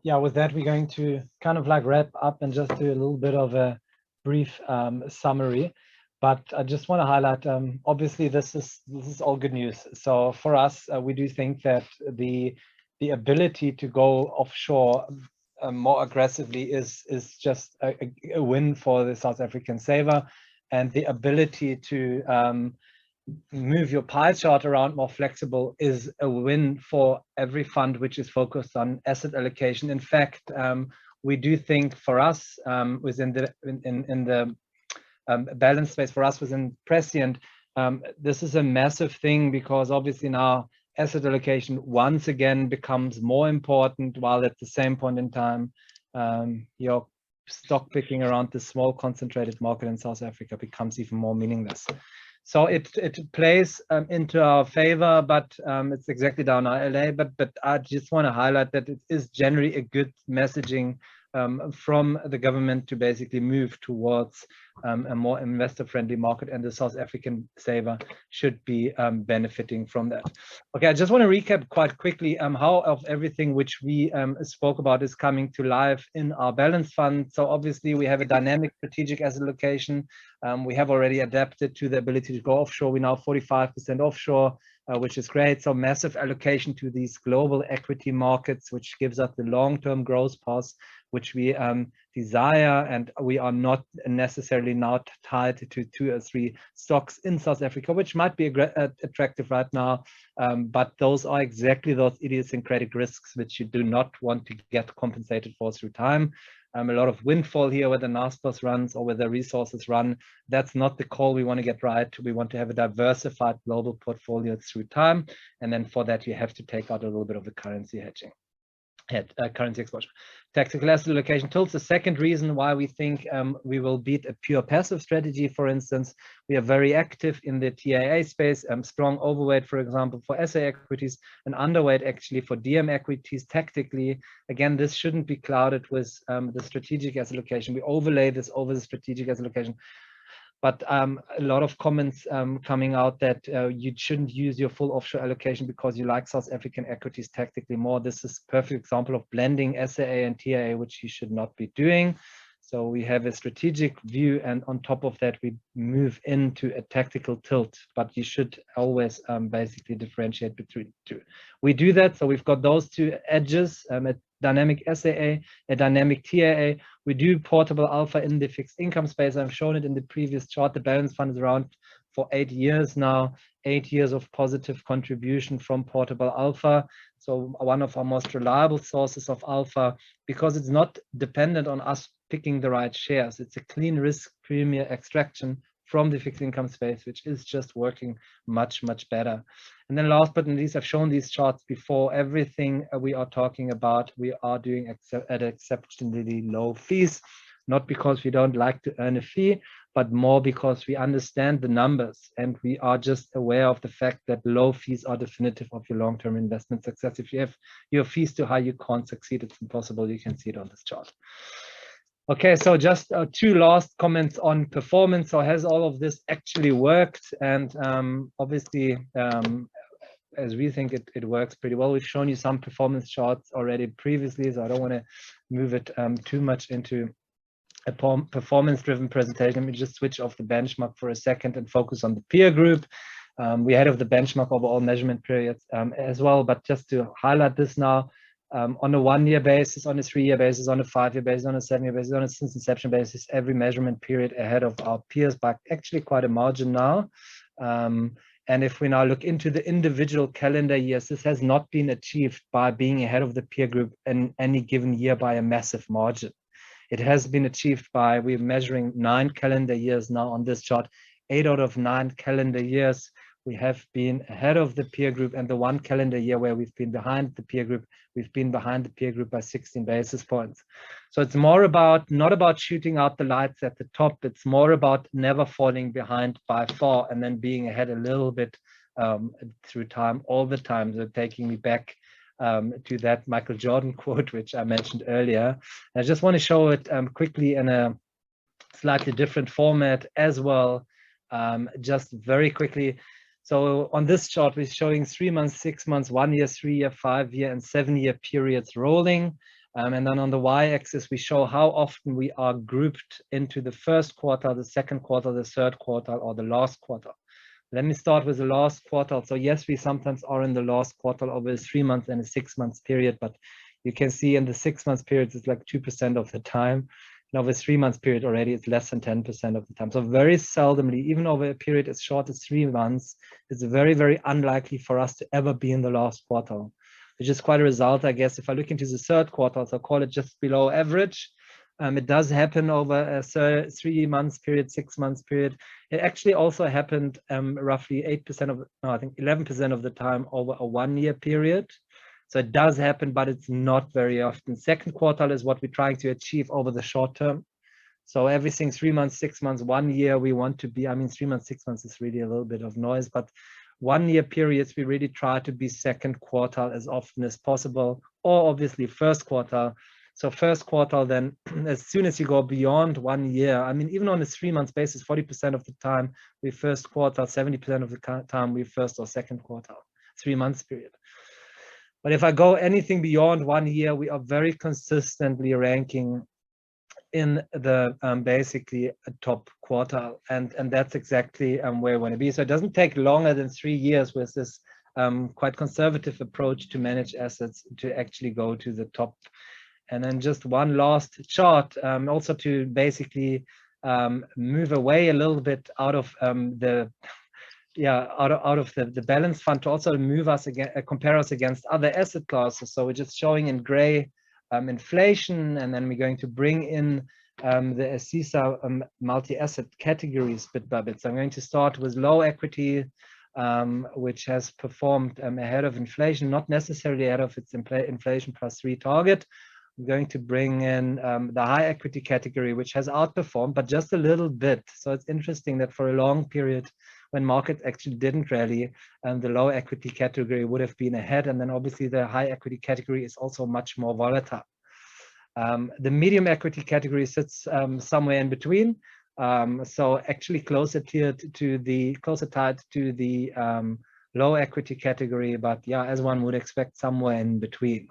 Yeah, with that, we're going to kind of like wrap up and just do a little bit of a brief summary. But I just want to highlight, obviously, this is all good news. So for us, we do think that the ability to go offshore more aggressively is just a win for the South African saver, and the ability to move your pie chart around more flexible is a win for every fund which is focused on asset allocation. In fact, we do think for us within the balance space, for us within Prescient, this is a massive thing, because obviously now asset allocation once again becomes more important, while at the same point in time your stock picking around the small concentrated market in South Africa becomes even more meaningless. So it plays into our favor, but it's exactly down our LA. But I just want to highlight that it is generally a good messaging from the government to basically move towards a more investor-friendly market, and the South African saver should be benefiting from that. Okay, I just want to recap quite quickly how of everything which we spoke about is coming to life in our balance fund. So obviously we have a dynamic strategic asset allocation. We have already adapted to the ability to go offshore. We're now 45% offshore, which is great. So massive allocation to these global equity markets, which gives us the long-term growth path which we desire, and we are not necessarily now tied to 2 or 3 stocks in South Africa, which might be attractive right now, but those are exactly those idiosyncratic risks which you do not want to get compensated for through time. A lot of windfall here, whether Naspers runs or whether resources run. That's not the call we want to get right. We want to have a diversified global portfolio through time, and then for that you have to take out a little bit of the currency hedging. Currency exposure. Tactical asset allocation tilts. The second reason why we think we will beat a pure passive strategy, for instance, we are very active in the TAA space, strong overweight, for example, for SA equities, and underweight actually for DM equities tactically. Again, this shouldn't be clouded with the strategic asset allocation. We overlay this over the strategic asset allocation. But a lot of comments coming out that you shouldn't use your full offshore allocation because you like South African equities tactically more. This is a perfect example of blending SAA and TAA, which you should not be doing. So we have a strategic view, and on top of that, we move into a tactical tilt, but you should always basically differentiate between the two. We do that, so we've got those 2 edges, a dynamic SAA, a dynamic TAA. We do portable alpha in the fixed income space. I've shown it in the previous chart. The balance fund is around for 8 years now, 8 years of positive contribution from portable alpha. So one of our most reliable sources of alpha, because it's not dependent on us picking the right shares. It's a clean risk premium extraction from the fixed income space, which is just working much, much better. And then last but not least, I've shown these charts before. Everything we are talking about, we are doing at exceptionally low fees, not because we don't like to earn a fee, but more because we understand the numbers and we are just aware of the fact that low fees are definitive of your long-term investment success. If you have your fees too high, you can't succeed. It's impossible. You can see it on this chart. Okay, so just two last comments on performance. So has all of this actually worked? And obviously, as we think it works pretty well. We've shown you some performance charts already previously, so I don't want to move it too much into a performance-driven presentation. Let me just switch off the benchmark for a second and focus on the peer group. We're ahead of the benchmark over all measurement periods as well, but just to highlight this now, on a 1-year basis, on a 3-year basis, on a 5-year basis, on a 7-year basis, on a since inception basis, every measurement period ahead of our peers by actually quite a margin now. And if we now look into the individual calendar years, this has not been achieved by being ahead of the peer group in any given year by a massive margin. It has been achieved by, we're measuring 9 calendar years now on this chart. 8 out of 9 calendar years, we have been ahead of the peer group, and the 1 calendar year where we've been behind the peer group, we've been behind the peer group by 16 basis points. So it's more about, not about shooting out the lights at the top, it's more about never falling behind by far and then being ahead a little bit through time, all the time. So taking me back to that Michael Jordan quote, which I mentioned earlier. I just want to show it quickly in a slightly different format as well, just very quickly. So on this chart, we're showing 3 months, 6 months, 1 year, 3 year, 5 year, and 7 year periods rolling. And then on the y-axis, we show how often we are grouped into the first quarter, the second quarter, the third quarter, or the last quarter. Let me start with the last quarter. So yes, we sometimes are in the last quarter over a 3 months and a 6 months period, but you can see in the 6 months periods, it's like 2% of the time. And over a 3 months period already, it's less than 10% of the time. So very seldomly, even over a period as short as 3 months, it's very, very unlikely for us to ever be in the last quarter, which is quite a result, I guess. If I look into the third quarter, so call it just below average, it does happen over a 3 months period, 6 months period. It actually also happened roughly 8% of, no, I think 11% of the time over a 1 year period. So it does happen, but it's not very often. Second quartile is what we're trying to achieve over the short term. So everything 3 months, 6 months, 1 year, we want to be, I mean, 3 months, 6 months is really a little bit of noise, but 1 year periods, we really try to be second quartile as often as possible, or obviously first quartile. So first quartile, then as soon as you go beyond 1 year, I mean, even on a 3 months basis, 40% of the time we first quartile, 70% of the time we first or second quartile, 3 months period. But if I go anything beyond 1 year, we are very consistently ranking in the basically a top quartile, and that's exactly where we want to be. So it doesn't take longer than 3 years with this quite conservative approach to manage assets to actually go to the top. And then just one last chart, also to basically move away a little bit out of the balance fund, to also move us again, compare us against other asset classes. So we're just showing in gray inflation, and then we're going to bring in the ASISA multi-asset categories bit by bit. So I'm going to start with low equity, which has performed ahead of inflation, not necessarily ahead of its inflation +3 target. I'm going to bring in the high equity category, which has outperformed, but just a little bit. So it's interesting that for a long period, when markets actually didn't rally, the low equity category would have been ahead. And then obviously the high equity category is also much more volatile. The medium equity category sits somewhere in between. So actually closer tied to the low equity category, but yeah, as one would expect, somewhere in between.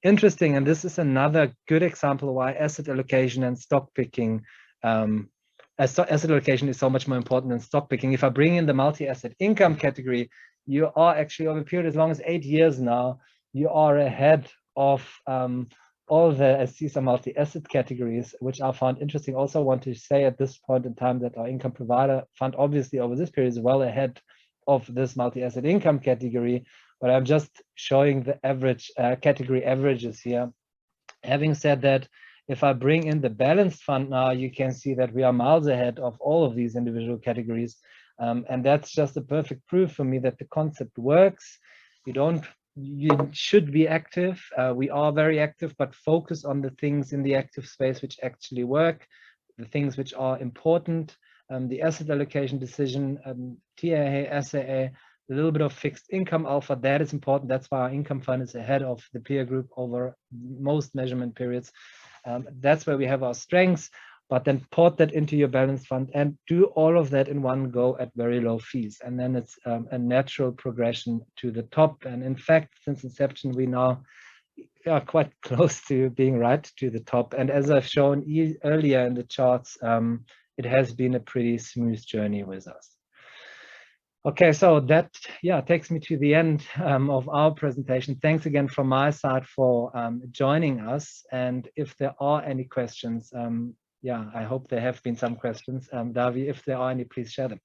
Interesting, and this is another good example why asset allocation and stock picking, asset allocation is so much more important than stock picking. If I bring in the multi-asset income category, you are actually over a period as long as 8 years now, you are ahead of all the ASISA multi-asset categories, which I found interesting. Also want to say at this point in time that our income provider fund obviously over this period is well ahead of this multi-asset income category, but I'm just showing the average category averages here. Having said that, If I bring in the balanced fund now, you can see that we are miles ahead of all of these individual categories. And that's just a perfect proof for me that the concept works. You should be active. We are very active, but focus on the things in the active space which actually work, the things which are important. The asset allocation decision, TAA, SAA, a little bit of fixed income alpha, that is important. That's why our income fund is ahead of the peer group over most measurement periods. That's where we have our strengths, but then port that into your balanced fund and do all of that in one go at very low fees. And then it's a natural progression to the top. And in fact, since inception, we now are quite close to being right to the top. And as I've shown earlier in the charts, it has been a pretty smooth journey with us. Okay, so that takes me to the end of our presentation. Thanks again from my side for joining us. And if there are any questions, I hope there have been some questions. Davi, if there are any, please share them.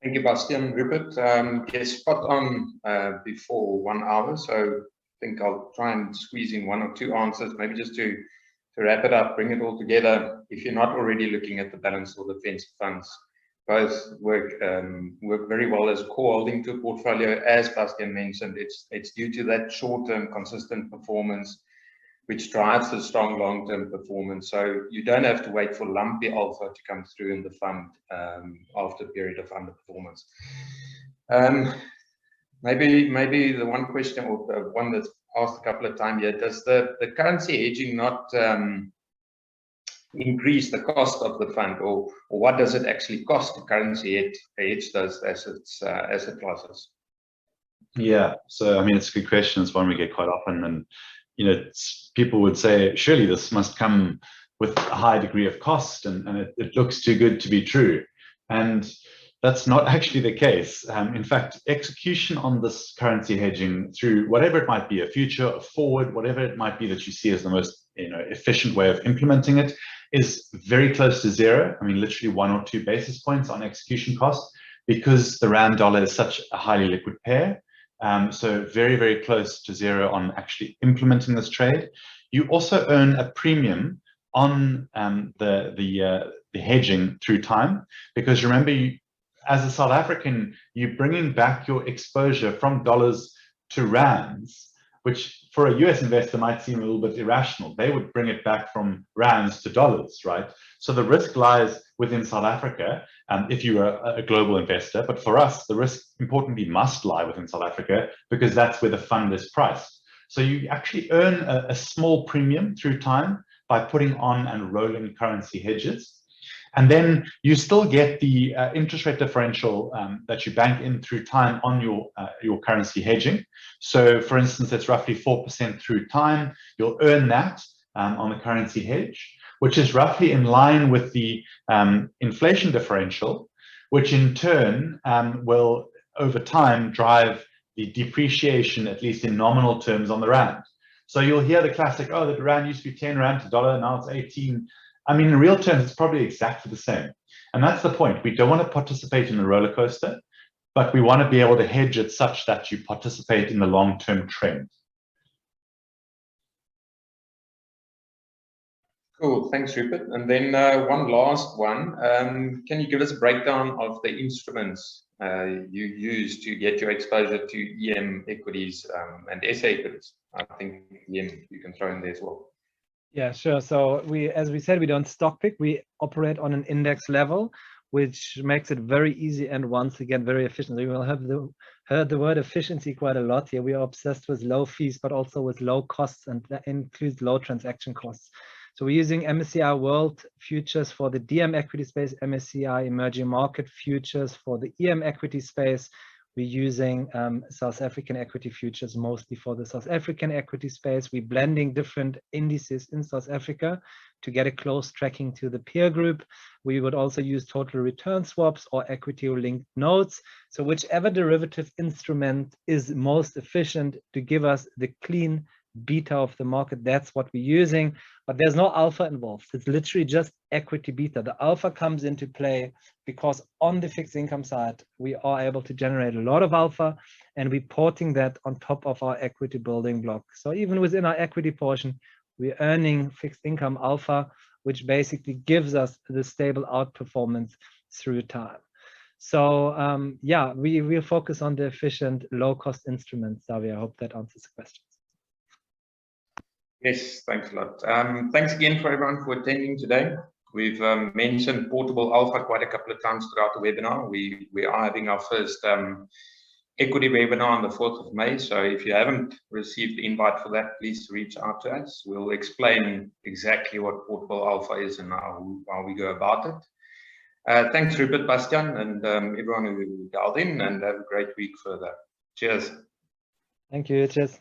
Thank you, Bastian. Rupert, yes, spot on before 1 hour, so I think I'll try and squeeze in 1 or 2 answers, maybe just to wrap it up, bring it all together. If you're not already looking at the balanced or defensive funds, both work very well as core holding to a portfolio. As Bastian mentioned, it's due to that short-term consistent performance which drives the strong long-term performance. So you don't have to wait for lumpy alpha to come through in the fund after a period of underperformance. Maybe the one question, or the one that's asked a couple of times here, does the currency hedging not increase the cost of the fund, or what does it actually cost to currency hedge those asset classes? Yeah, so I mean, it's a good question. It's one we get quite often, and people would say, surely this must come with a high degree of cost, and it looks too good to be true. And that's not actually the case. In fact, execution on this currency hedging through whatever it might be, a future, a forward, whatever it might be that you see as the most efficient way of implementing it, is very close to zero. I mean, literally 1 or 2 basis points on execution cost, because the rand dollar is such a highly liquid pair. So very, very close to zero on actually implementing this trade. You also earn a premium on the hedging through time, because remember, as a South African, you're bringing back your exposure from dollars to rands, which for a US investor might seem a little bit irrational. They would bring it back from rands to dollars, right? So the risk lies within South Africa if you are a global investor. But for us, the risk importantly must lie within South Africa, because that's where the fund is priced. So you actually earn a small premium through time by putting on and rolling currency hedges. And then you still get the interest rate differential that you bank in through time on your currency hedging. So for instance, it's roughly 4% through time. You'll earn that on the currency hedge, which is roughly in line with the inflation differential, which in turn will over time drive the depreciation, at least in nominal terms, on the rand. So you'll hear the classic, oh, the rand used to be 10 rand to dollar, now it's 18. I mean, in real terms, it's probably exactly the same. And that's the point. We don't want to participate in the roller coaster, but we want to be able to hedge it such that you participate in the long-term trend. Cool, thanks, Rupert. And then one last one. Can you give us a breakdown of the instruments you use to get your exposure to EM equities and SA equities? I think EM you can throw in there as well. Yeah, sure. So as we said, we don't stock pick. We operate on an index level, which makes it very easy and once again very efficient. So you will have heard the word efficiency quite a lot here. We are obsessed with low fees, but also with low costs, and that includes low transaction costs. So we're using MSCI World Futures for the DM equity space, MSCI Emerging Market Futures for the EM equity space. We're using South African equity futures mostly for the South African equity space. We're blending different indices in South Africa to get a close tracking to the peer group. We would also use total return swaps or equity linked notes. So whichever derivative instrument is most efficient to give us the clean beta of the market, that's what we're using. But there's no alpha involved. It's literally just equity beta. The alpha comes into play because on the fixed income side, we are able to generate a lot of alpha, and we're porting that on top of our equity building block. So even within our equity portion, we're earning fixed income alpha, which basically gives us the stable outperformance through time. So yeah, we will focus on the efficient, low-cost instruments. Xavier, I hope that answers the questions. Yes, thanks a lot. Thanks again for everyone for attending today. We've mentioned portable alpha quite a couple of times throughout the webinar. We are having our first equity webinar on the 4th of May. So if you haven't received the invite for that, please reach out to us. We'll explain exactly what portable alpha is and how we go about it. Thanks, Rupert, Bastian, and everyone who dialed in, and have a great week further. Cheers. Thank you. Cheers.